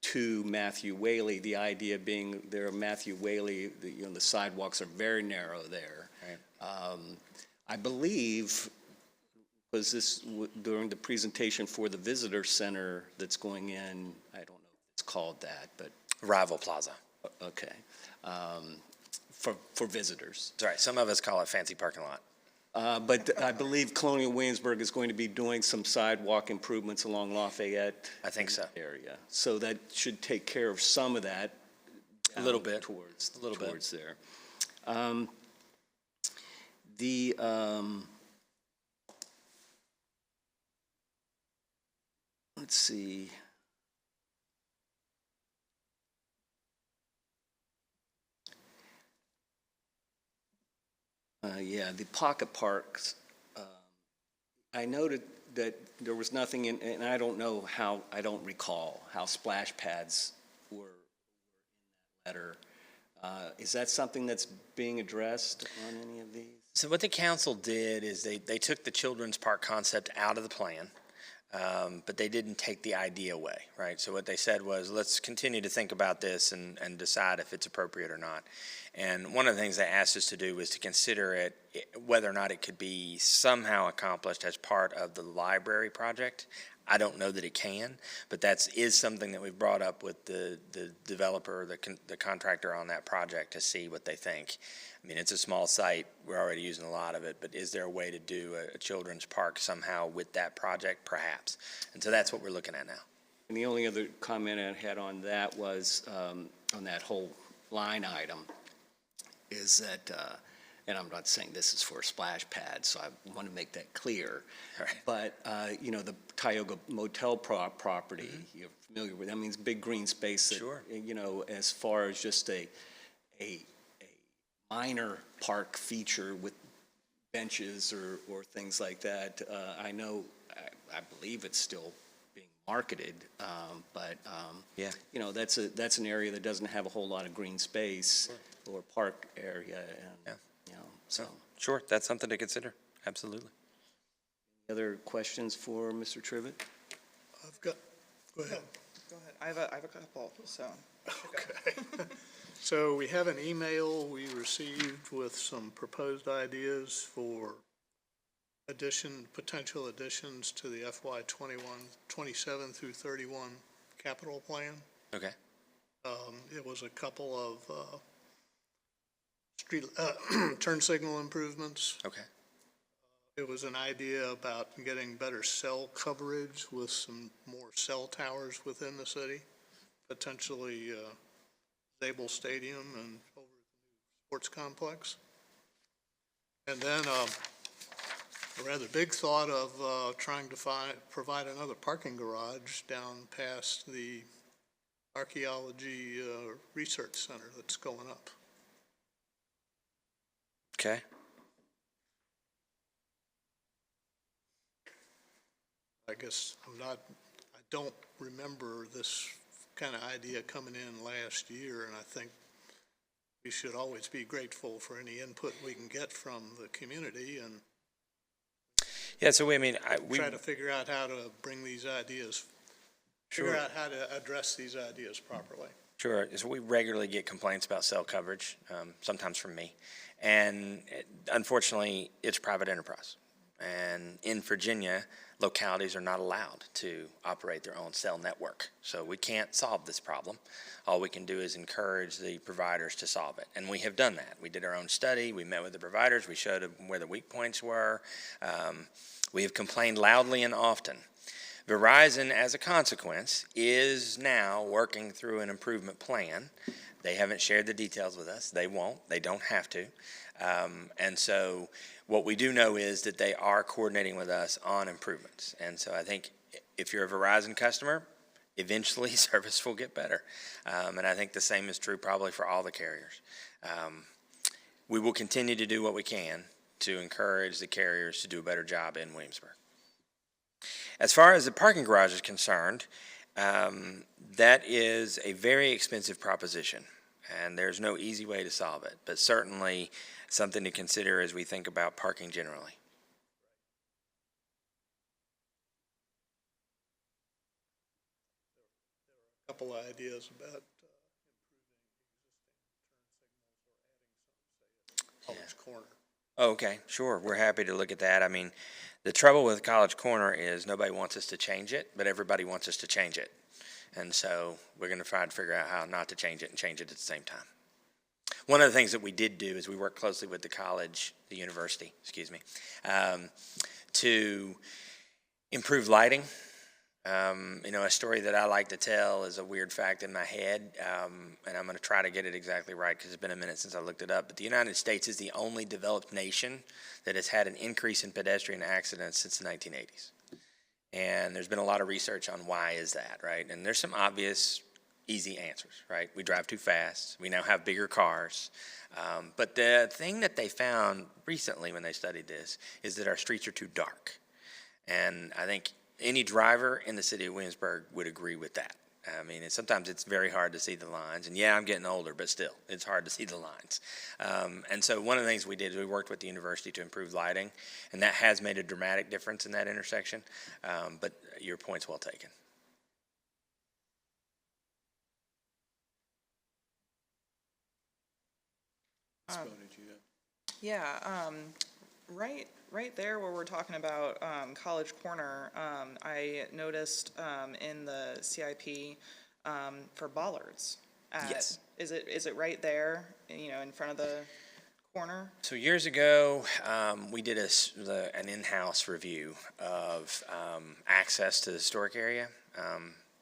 to Matthew Whaley. The idea being there, Matthew Whaley, the sidewalks are very narrow there. Right. I believe, was this during the presentation for the visitor center that's going in, I don't know if it's called that, but, Rival Plaza. okay, for visitors. That's right. Some of us call it fancy parking lot. But I believe Colonial Williamsburg is going to be doing some sidewalk improvements along Lafayette. I think so. Area. So that should take care of some of that. A little bit. Towards there. Let's see. The pocket parks, I noted that there was nothing in, and I don't know how, I don't recall how splash pads were in that letter. Is that something that's being addressed on any of these? So what the council did is they took the children's park concept out of the plan, but they didn't take the idea away, right? So what they said was, let's continue to think about this and decide if it's appropriate or not. And one of the things they asked us to do was to consider it, whether or not it could be somehow accomplished as part of the library project. I don't know that it can, but that is something that we've brought up with the developer, the contractor on that project to see what they think. I mean, it's a small site. We're already using a lot of it, but is there a way to do a children's park somehow with that project? Perhaps. And so that's what we're looking at now. And the only other comment I had on that was, on that whole line item, is that and I'm not saying this is for a splash pad, so I want to make that clear. Right. But, the Tioga Motel property, you're familiar with, that means big green space that, Sure. As far as just a minor park feature with benches or things like that, I believe it's still being marketed, but, Yeah. that's an area that doesn't have a whole lot of green space or park area, Yeah. and, so. Sure, that's something to consider. Absolutely. Other questions for Mr. Trivett? Go ahead. Go ahead. I have a couple, so. Okay. So we have an email we received with some proposed ideas for potential additions to the FY 27 through 31 capital plan. Okay. It was a couple of turn signal improvements. Okay. It was an idea about getting better cell coverage with some more cell towers within the city, potentially Zabel Stadium and over at the new sports complex. And then a rather big thought of trying to provide another parking garage down past the archaeology research center that's going up. Okay. I guess I don't remember this kind of idea coming in last year, and I think we should always be grateful for any input we can get from the community and Yeah, so we try to figure out how to bring these ideas, figure out how to address these ideas properly. Sure. So we regularly get complaints about cell coverage, sometimes from me. And unfortunately, it's private enterprise. And in Virginia, localities are not allowed to operate their own cell network. So we can't solve this problem. All we can do is encourage the providers to solve it. And we have done that. We did our own study. We met with the providers. We showed them where the weak points were. We have complained loudly and often. Verizon, as a consequence, is now working through an improvement plan. They haven't shared the details with us. They won't. They don't have to. And so what we do know is that they are coordinating with us on improvements. And so I think if you're a Verizon customer, eventually service will get better. And I think the same is true probably for all the carriers. We will continue to do what we can to encourage the carriers to do a better job in Williamsburg. As far as the parking garage is concerned, that is a very expensive proposition, and there's no easy way to solve it, but certainly something to consider as we think about parking generally. A couple of ideas about improving existing turn signals or adding some, say, at College Corner. Oh, okay, sure. We're happy to look at that. I mean, the trouble with College Corner is nobody wants us to change it, but everybody wants us to change it. And so we're going to try to figure out how not to change it and change it at the same time. One of the things that we did do is we worked closely with the university, to improve lighting. A story that I like to tell is a weird fact in my head, and I'm going to try to get it exactly right because it's been a minute since I looked it up. But the United States is the only developed nation that has had an increase in pedestrian accidents since the 1980s. And there's been a lot of research on why is that, right? And there's some obvious, easy answers, right? We drive too fast. We now have bigger cars. But the thing that they found recently when they studied this is that our streets are too dark. And I think any driver in the city of Williamsburg would agree with that. I mean, sometimes it's very hard to see the lines. And yeah, I'm getting older, but still, it's hard to see the lines. And so one of the things we did is we worked with the university to improve lighting, and that has made a dramatic difference in that intersection. But your point's well taken. Right there where we're talking about College Corner, I noticed in the CIP for bollards. Yes. Is it right there, in front of the corner? So years ago, we did an in-house review of access to the historic area.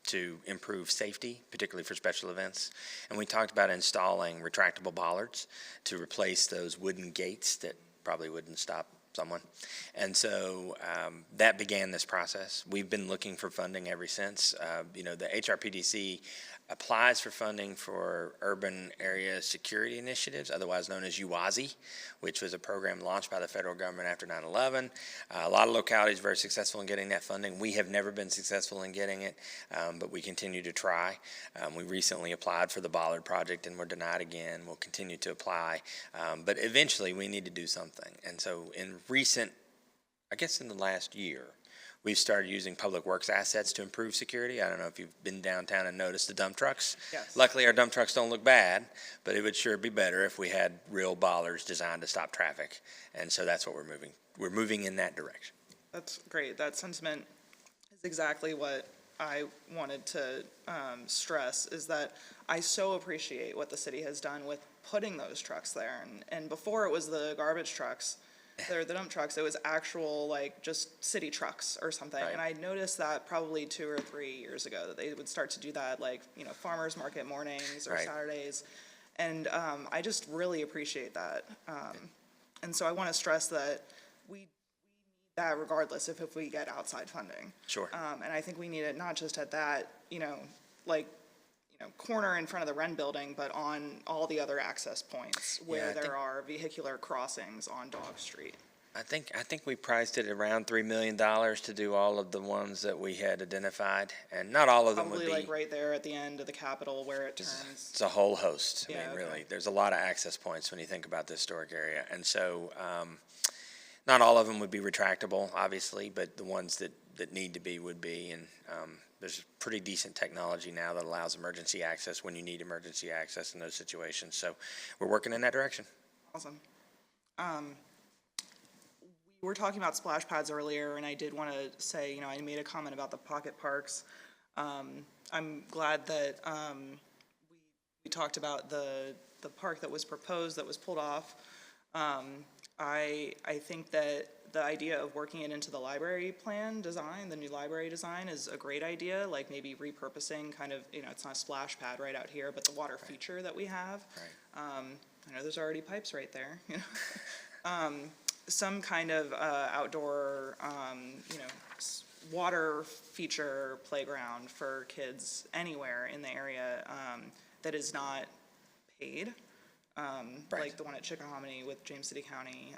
to improve safety, particularly for special events. And we talked about installing retractable bollards to replace those wooden gates that probably wouldn't stop someone. And so that began this process. We've been looking for funding ever since. The HRPDC applies for funding for urban area security initiatives, otherwise known as UASI, which was a program launched by the federal government after 9/11. A lot of localities very successful in getting that funding. We have never been successful in getting it, but we continue to try. We recently applied for the Bollard project and were denied again. We'll continue to apply, but eventually we need to do something. And so in the last year, we've started using public works assets to improve security. I don't know if you've been downtown and noticed the dump trucks. Yes. Luckily, our dump trucks don't look bad, but it would sure be better if we had real bollards designed to stop traffic. And so that's what we're moving. We're moving in that direction. That's great. That sentiment is exactly what I wanted to stress, is that I so appreciate what the city has done with putting those trucks there. And before it was the garbage trucks, they're the dump trucks, it was actual, like, just city trucks or something. Right. And I noticed that probably 2 or 3 years ago, that they would start to do that, like, farmers market mornings or Right. Saturdays. And I just really appreciate that. And so I want to stress that we need that regardless if we get outside funding. Sure. And I think we need it not just at that, corner in front of the Wren building, but on all the other access points where there are vehicular crossings on Dog Street. I think we priced it around $3 million to do all of the ones that we had identified, and not all of them would Probably be. like right there at the end of the Capitol where it turns. It's a whole host. Yeah, okay. Really, there's a lot of access points when you think about this historic area, and so not all of them would be retractable, obviously, but the ones that need to be would be, and there's pretty decent technology now that allows emergency access when you need emergency access in those situations. So we're working in that direction. Awesome. We were talking about splash pads earlier, and I did want to say, I made a comment about the pocket parks. I'm glad that we talked about the park that was proposed that was pulled off. I think that the idea of working it into the library plan design, the new library design, is a great idea, like maybe repurposing kind of, it's not a splash pad right out here, but the water feature that we have. Right. I know there's already pipes right there, some kind of outdoor, water feature playground for kids anywhere in the area that is not paid. Right. Like the one at Chickahominy with James City County,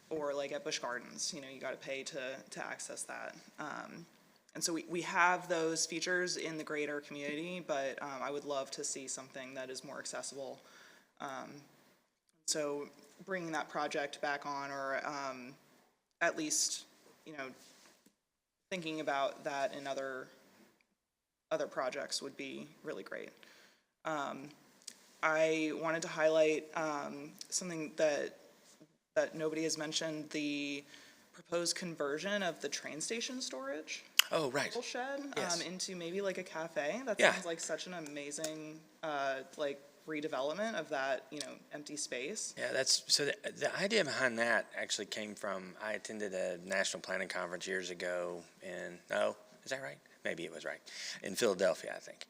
or like at Busch Gardens, you got to pay to access that. And so we have those features in the greater community, but I would love to see something that is more accessible. So bringing that project back on, or at least, thinking about that in other projects would be really great. I wanted to highlight something that nobody has mentioned, the proposed conversion of the train station storage. Oh, right. Shed Yes. into maybe like a cafe. That Yeah. sounds like such an amazing redevelopment of that empty space. Yeah, the idea behind that actually came from, I attended a national planning conference years ago is that right? Maybe it was right, in Philadelphia, I think.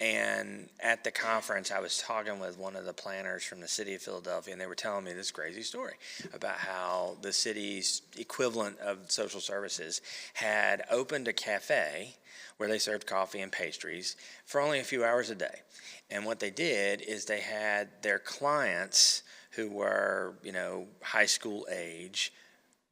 And at the conference, I was talking with one of the planners from the city of Philadelphia, and they were telling me this crazy story about how the city's equivalent of social services had opened a cafe where they served coffee and pastries for only a few hours a day. And what they did is they had their clients who were, high school age,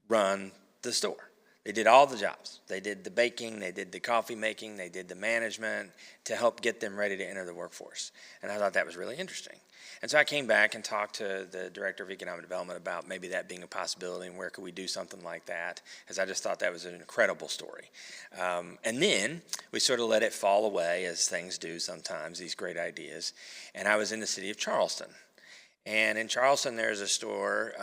run the store. They did all the jobs. They did the baking, they did the coffee making, they did the management to help get them ready to enter the workforce. And I thought that was really interesting. And so I came back and talked to the Director of Economic Development about maybe that being a possibility and where could we do something like that, because I just thought that was an incredible story. And then we sort of let it fall away, as things do sometimes, these great ideas. And I was in the city of Charleston. And in Charleston, there's a store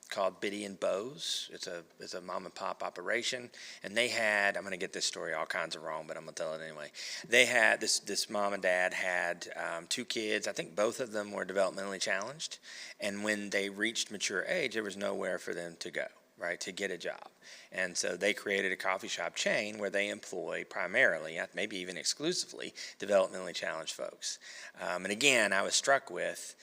called Biddy and Bo's. It's a mom and pop operation, and they had, I'm going to get this story all kinds of wrong, but I'm going to tell it anyway. They had this mom and dad had 2 kids. I think both of them were developmentally challenged, and when they reached mature age, there was nowhere for them to go. right, to get a job. And so they created a coffee shop chain where they employ primarily, maybe even exclusively, developmentally challenged folks. And again, I was struck with,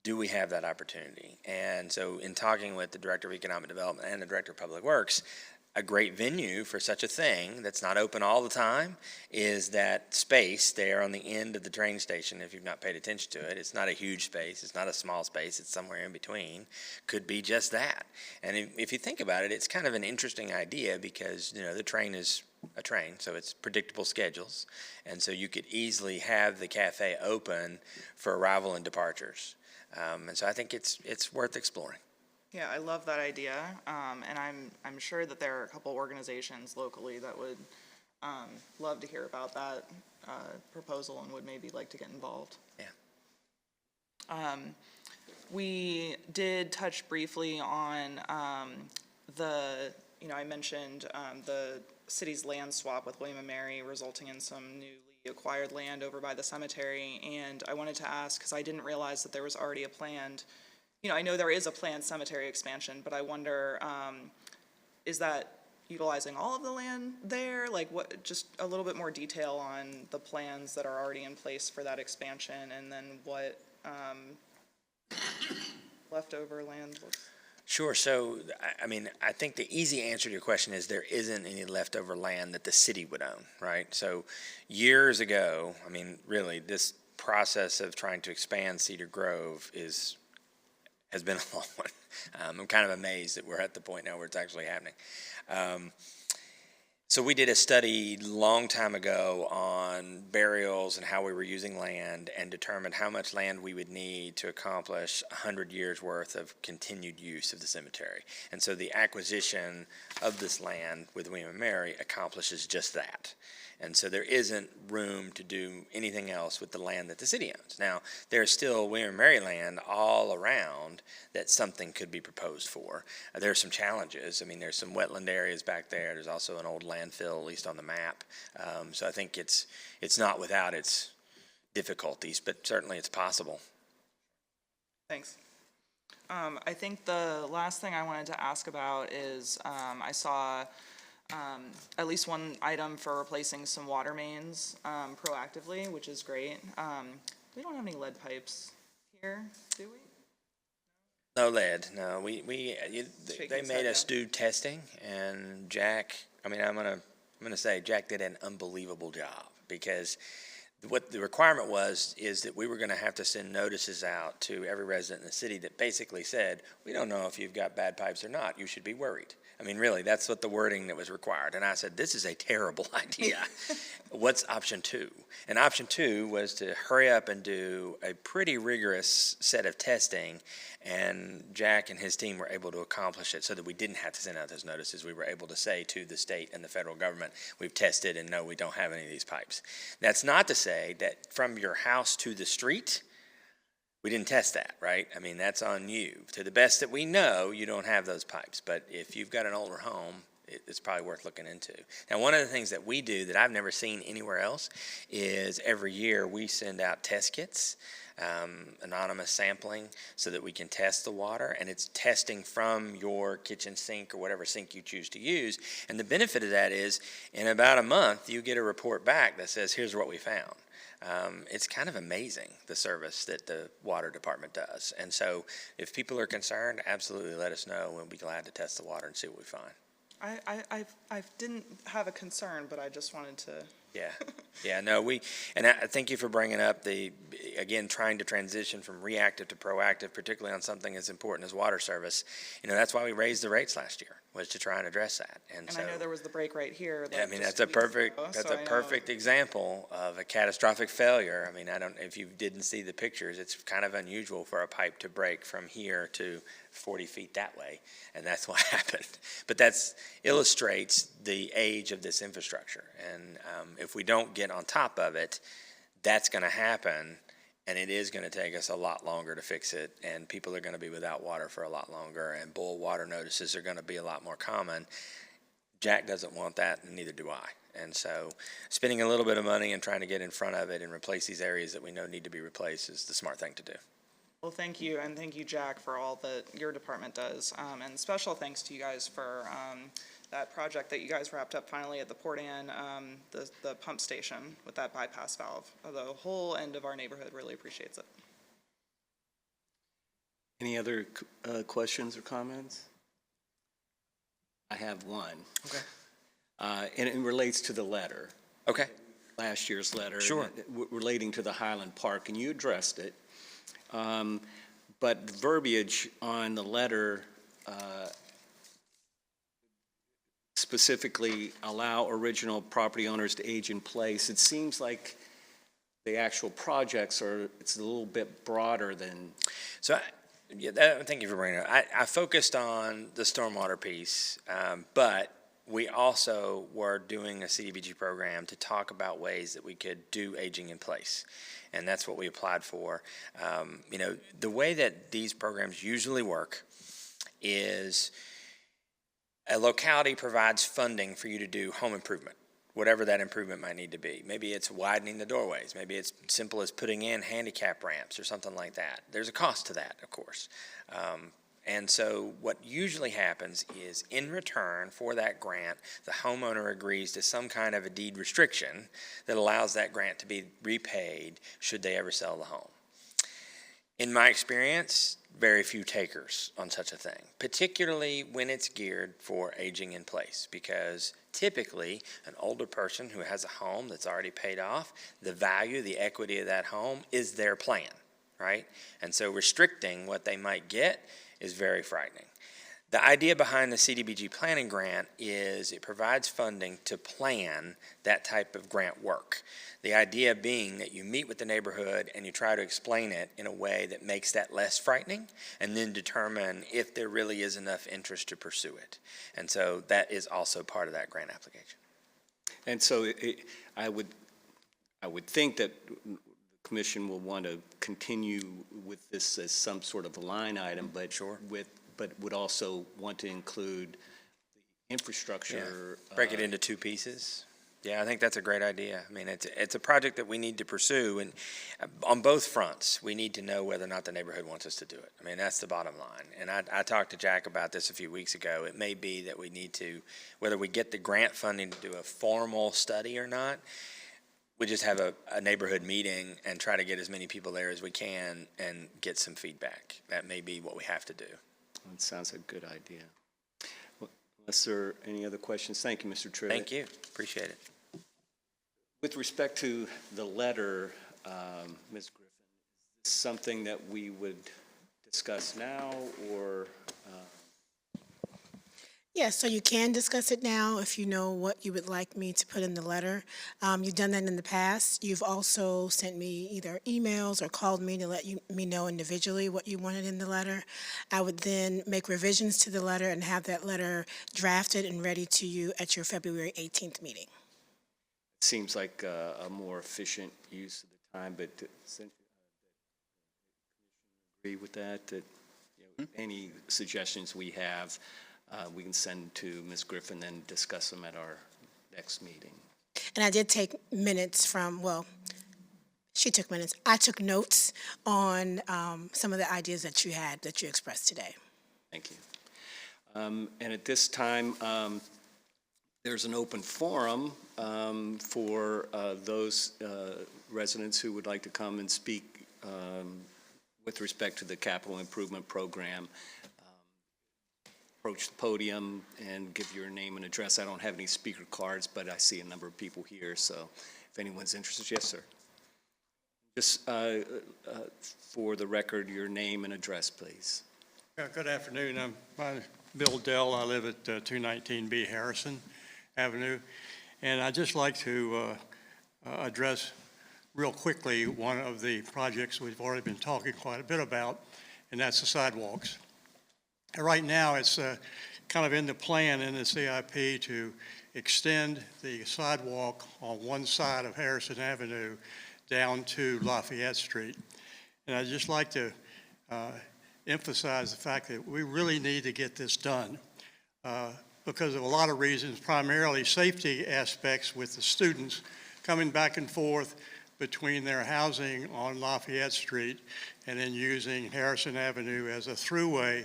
do we have that opportunity? And so in talking with the Director of Economic Development and the Director of Public Works, a great venue for such a thing that's not open all the time is that space there on the end of the train station. If you've not paid attention to it, it's not a huge space, it's not a small space, it's somewhere in between. Could be just that. And if you think about it, it's kind of an interesting idea because, you know, the train is a train, so it's predictable schedules, and so you could easily have the cafe open for arrival and departures. And so I think it's worth exploring. Yeah, I love that idea, and I'm sure that there are a couple organizations locally that would love to hear about that proposal and would maybe like to get involved. Yeah. We did touch briefly on I mentioned the city's land swap with William and Mary resulting in some newly acquired land over by the cemetery, and I wanted to ask, because I didn't realize that there was already a planned, I know there is a planned cemetery expansion, but I wonder, is that utilizing all of the land there? Like what, just a little bit more detail on the plans that are already in place for that expansion, and then what leftover land looks. Sure. So, I think the easy answer to your question is there isn't any leftover land that the city would own, right? So years ago, really, this process of trying to expand Cedar Grove has been a long one. I'm kind of amazed that we're at the point now where it's actually happening. So we did a study long time ago on burials and how we were using land and determined how much land we would need to accomplish 100 years worth of continued use of the cemetery. And so the acquisition of this land with William and Mary accomplishes just that. And so there isn't room to do anything else with the land that the city owns. Now, there's still William and Mary land all around that something could be proposed for. There are some challenges. There's some wetland areas back there. There's also an old landfill, at least on the map. So I think it's not without its difficulties, but certainly it's possible. Thanks. I think the last thing I wanted to ask about is I saw at least one item for replacing some water mains proactively, which is great. We don't have any lead pipes here, do we? No lead. No, they made us do testing, and Jack. I'm gonna say Jack did an unbelievable job because what the requirement is that we were going to have to send notices out to every resident in the city that basically said, we don't know if you've got bad pipes or not. You should be worried. Really, that's what the wording that was required. And I said, this is a terrible idea. What's option two? And option two was to hurry up and do a pretty rigorous set of testing. And Jack and his team were able to accomplish it so that we didn't have to send out those notices. We were able to say to the state and the federal government, we've tested and no, we don't have any of these pipes. That's not to say that from your house to the street, we didn't test that, right? That's on you. To the best that we know, you don't have those pipes. But if you've got an older home, it's probably worth looking into. Now, one of the things that we do that I've never seen anywhere else is every year we send out test kits, anonymous sampling, so that we can test the water. And it's testing from your kitchen sink or whatever sink you choose to use. And the benefit of that is in about a month, you get a report back that says, here's what we found. It's kind of amazing, the service that the water department does. And so if people are concerned, absolutely let us know. We'll be glad to test the water and see what we find. I didn't have a concern, but I just wanted to. Yeah, no, and I thank you for bringing up trying to transition from reactive to proactive, particularly on something as important as water service. That's why we raised the rates last year, was to try and address that. And so, I know there was the break right here. That's a perfect example of a catastrophic failure. If you didn't see the pictures, it's kind of unusual for a pipe to break from here to 40 feet that way, and that's what happened. But that illustrates the age of this infrastructure, and if we don't get on top of it, that's going to happen, and it is going to take us a lot longer to fix it, and people are going to be without water for a lot longer, and boil water notices are going to be a lot more common. Jack doesn't want that, and neither do I. And so spending a little bit of money and trying to get in front of it and replace these areas that we know need to be replaced is the smart thing to do. Well, thank you, and thank you, Jack, for all that your department does. And special thanks to you guys for that project that you guys wrapped up finally at the Port Ann, the pump station with that bypass valve. The whole end of our neighborhood really appreciates it. Any other questions or comments? I have one. Okay. And it relates to the letter, Okay. last year's letter. Sure. Relating to the Highland Park, and you addressed it. But the verbiage on the letter specifically allow original property owners to age in place. It seems like the actual projects it's a little bit broader than. So, thank you for bringing it up. I focused on the stormwater piece, but we also were doing a CDBG program to talk about ways that we could do aging in place. And that's what we applied for. The way that these programs usually work is a locality provides funding for you to do home improvement, whatever that improvement might need to be. Maybe it's widening the doorways. Maybe it's simple as putting in handicap ramps or something like that. There's a cost to that, of course. And so what usually happens is in return for that grant, the homeowner agrees to some kind of a deed restriction that allows that grant to be repaid should they ever sell the home. In my experience, very few takers on such a thing, particularly when it's geared for aging in place, because typically an older person who has a home that's already paid off, the value, the equity of that home is their plan, right? And so restricting what they might get is very frightening. The idea behind the CDBG planning grant is it provides funding to plan that type of grant work. The idea being that you meet with the neighborhood and you try to explain it in a way that makes that less frightening and then determine if there really is enough interest to pursue it. And so that is also part of that grant application. And so I would think that the commission will want to continue with this as some sort of a line item, but Sure. but would also want to include the infrastructure. Yeah. Break it into two pieces. Yeah, I think that's a great idea. I mean, it's a project that we need to pursue, and on both fronts, we need to know whether or not the neighborhood wants us to do it. I mean, that's the bottom line. And I talked to Jack about this a few weeks ago. It may be that we need to, whether we get the grant funding to do a formal study or not, we just have a neighborhood meeting and try to get as many people there as we can and get some feedback. That may be what we have to do. That sounds like a good idea. Well, unless there are any other questions, thank you, Mr. Trivet. Thank you. Appreciate it. With respect to the letter, Ms. Griffin, is this something that we would discuss now, or? Yes, so you can discuss it now if you know what you would like me to put in the letter. You've done that in the past. You've also sent me either emails or called me to let me know individually what you wanted in the letter. I would then make revisions to the letter and have that letter drafted and ready to you at your February 18th meeting. It seems like a more efficient use of the time, but agree with that, any suggestions we have, we can send to Ms. Griffin, then discuss them at our next meeting. And I did take minutes from, well, she took minutes. I took notes on some of the ideas that you had, that you expressed today. Thank you. And at this time, there's an open forum for those residents who would like to come and speak with respect to the capital improvement program. Approach the podium and give your name and address. I don't have any speaker cards, but I see a number of people here, so if anyone's interested, yes, sir. Just for the record, your name and address, please. Good afternoon. I'm Bill Dell. I live at 219B Harrison Avenue, and I'd just like to address real quickly one of the projects we've already been talking quite a bit about, and that's the sidewalks. Right now, it's kind of in the plan in the CIP to extend the sidewalk on one side of Harrison Avenue down to Lafayette Street. And I'd just like to emphasize the fact that we really need to get this done because of a lot of reasons, primarily safety aspects with the students coming back and forth between their housing on Lafayette Street and then using Harrison Avenue as a throughway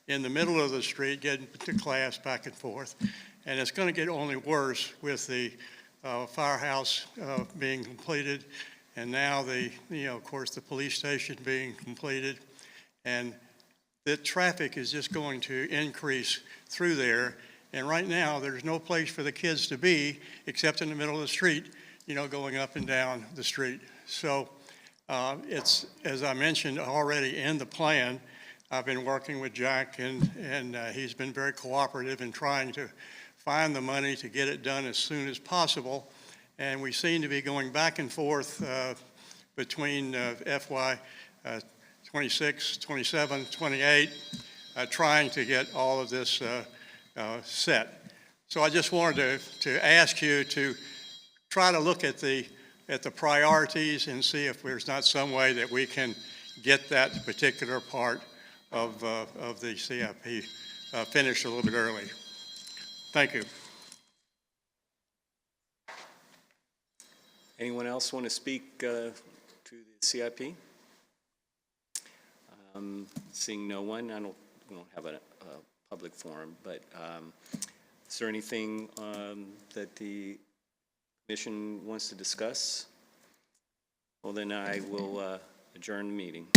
in the middle of the street, getting to class back and forth. And it's going to get only worse with the firehouse being completed, and now of course, the police station being completed. And the traffic is just going to increase through there. And right now, there's no place for the kids to be except in the middle of the street, going up and down the street. So it's, as I mentioned already in the plan, I've been working with Jack, and he's been very cooperative in trying to find the money to get it done as soon as possible. And we seem to be going back and forth between FY 26, 27, 28, trying to get all of this set. So I just wanted to ask you to try to look at the priorities and see if there's not some way that we can get that particular part of the CIP finished a little bit early. Thank you. Anyone else want to speak to the CIP? Seeing no one, we don't have a public forum, but is there anything that the commission wants to discuss? Well, then I will adjourn the meeting.